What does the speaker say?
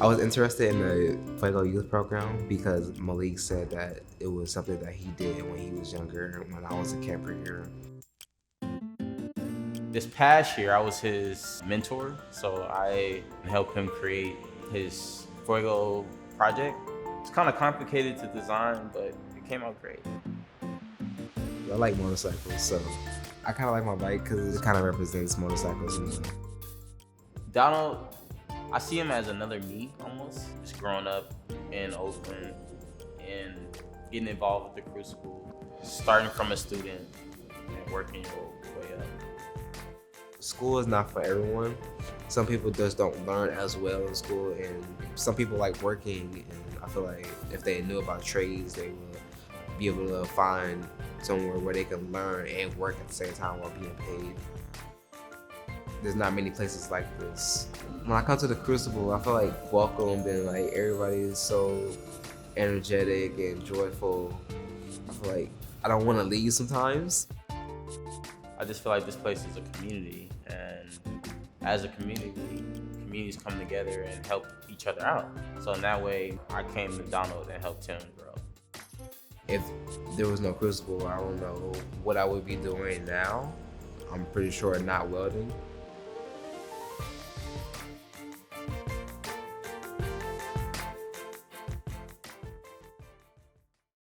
I was interested in the Fuego Youth Program because Malik said that it was something that he did when he was younger, when I was a camper here. This past year, I was his mentor, so I helped him create his Fuego project. It's kind of complicated to design, but it came out great. I like motorcycles, so I kind of like my bike because it kind of represents motorcycles in a way. Donald, I see him as another me almost. Just growing up in Oakland and getting involved with the Crucible, starting from a student and working your way up. School is not for everyone. Some people just don't learn as well in school, and some people like working, and I feel like if they knew about trades, they would be able to find somewhere where they can learn and work at the same time while being paid. There's not many places like this. When I come to the Crucible, I feel like welcomed and like everybody is so energetic and joyful. I feel like I don't want to leave sometimes. I just feel like this place is a community, and as a community, communities come together and help each other out. So in that way, I came to Donald and helped him grow. If there was no Crucible, I don't know what I would be doing now. I'm pretty sure not welding.